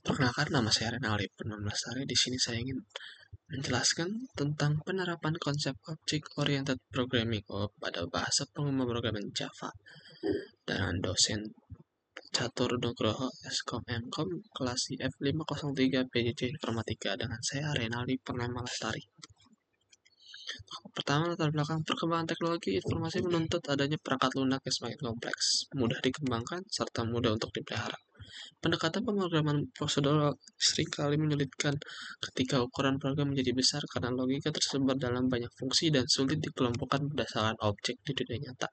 Perkenalkan, nama saya Renaldi Purnomo Lestari. Di sini saya ingin menjelaskan tentang penerapan konsep Object Oriented Programming pada bahasa pemrograman Java dengan dosen Catur Nugroho Skom Mkom kelas IF503 PJJ Informatika dengan saya Renaldi Purnomo Lestari. Pertama, latar belakang perkembangan teknologi informasi menuntut adanya perangkat lunak yang semakin kompleks, mudah dikembangkan, serta mudah untuk dipelihara. Pendekatan pemrograman prosedural seringkali menyulitkan ketika ukuran program menjadi besar karena logika tersebar dalam banyak fungsi dan sulit dikelompokkan berdasarkan objek di dunia nyata.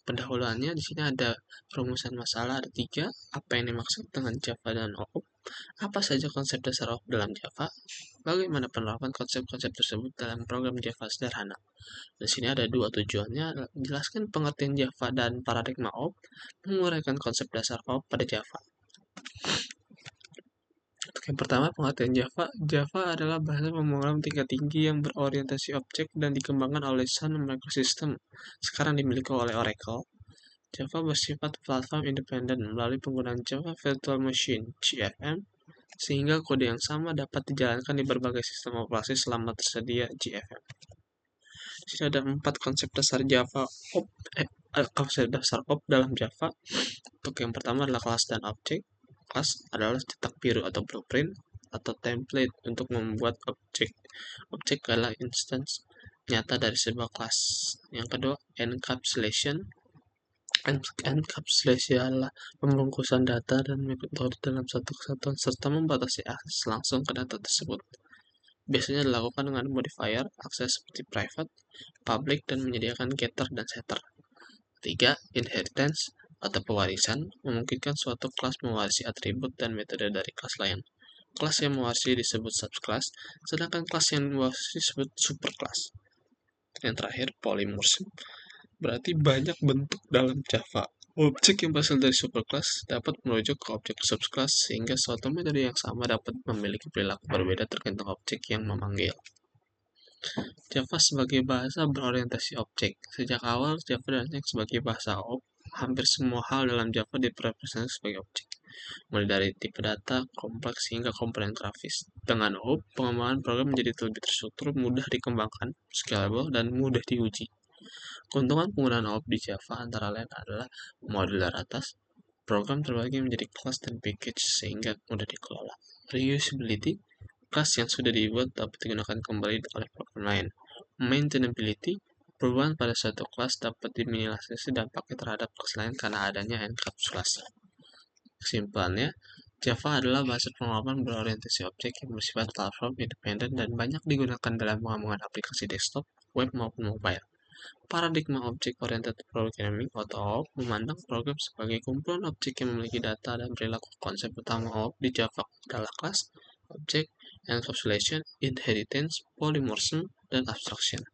Pendahuluannya di sini ada perumusan masalah, ada 3. Apa yang dimaksud dengan Java dan OOP? Apa saja konsep dasar OOP dalam Java? Bagaimana penerapan konsep-konsep tersebut dalam program Java sederhana? Di sini ada 2 tujuannya, menjelaskan pengertian Java dan paradigma OOP, menguraikan konsep dasar OOP pada Java. Untuk yang pertama, pengertian Java. Java adalah bahasa pemrograman tingkat tinggi yang berorientasi objek dan dikembangkan oleh Sun Microsystems. Sekarang dimiliki oleh Oracle. Java bersifat platform independen melalui penggunaan Java Virtual Machine (JVM), sehingga kode yang sama dapat dijalankan di berbagai sistem operasi selama tersedia JVM. Di sini ada 4 konsep dasar Java OOP, konsep dasar OOP dalam Java. Untuk yang pertama adalah kelas dan objek. Kelas adalah cetak biru atau blueprint atau template untuk membuat objek. Objek adalah instance nyata dari sebuah kelas. Yang kedua, encapsulation. Encapsulation adalah pembungkusan data dan metode dalam satu kesatuan serta membatasi akses langsung ke data tersebut. Biasanya dilakukan dengan modifier, akses seperti private, public, dan menyediakan getter dan setter. 3. Inheritance atau pewarisan memungkinkan suatu kelas mewarisi atribut dan metode dari kelas lain. Kelas yang mewarisi disebut subclass, sedangkan kelas yang mewarisi disebut superclass. Yang terakhir, polymorphism, berarti banyak bentuk dalam Java. Objek yang berasal dari superclass dapat merujuk ke objek subclass sehingga suatu metode yang sama dapat memiliki perilaku berbeda tergantung objek yang memanggil. Java sebagai bahasa berorientasi objek. Sejak awal, Java dirancang sebagai bahasa OOP. Hampir semua hal dalam Java direpresentasikan sebagai objek, mulai dari tipe data, kompleks, hingga komponen grafis. Dengan OOP, pengembangan program menjadi lebih terstruktur, mudah dikembangkan, scalable, dan mudah diuji. Keuntungan penggunaan OOP di Java antara lain adalah modularitas. Program terbagi menjadi kelas dan package sehingga mudah dikelola. Reusability, kelas yang sudah dibuat dapat digunakan kembali oleh program lain. Maintainability, perubahan pada suatu kelas dapat diminimalisasi dampaknya terhadap kelas lain karena adanya enkapsulasi. Kesimpulannya, Java adalah bahasa pemrograman berorientasi objek yang bersifat platform independen dan banyak digunakan dalam pengembangan aplikasi desktop, web maupun mobile. Paradigma Object Oriented Programming atau OOP memandang program sebagai kumpulan objek yang memiliki data dan perilaku. Konsep utama OOP di Java adalah kelas, objek, encapsulation, inheritance, polymorphism, dan abstraction.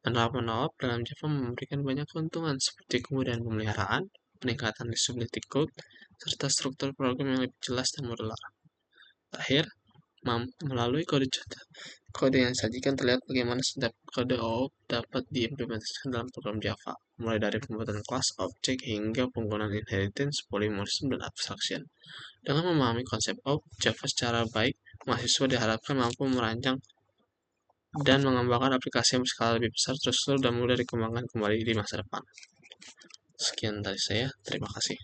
Penerapan OOP dalam Java memberikan banyak keuntungan seperti kemudahan pemeliharaan, peningkatan usability code, serta struktur program yang lebih jelas dan modular. Terakhir, melalui kode yang disajikan terlihat bagaimana setiap kode OOP dapat diimplementasikan dalam program Java, mulai dari pembuatan kelas, objek, hingga penggunaan inheritance, polymorphism, dan abstraction. Dengan memahami konsep OOP Java secara baik, mahasiswa diharapkan mampu merancang dan mengembangkan aplikasi yang berskala lebih besar, terstruktur, dan mudah dikembangkan kembali di masa depan. Sekian dari saya, terima kasih.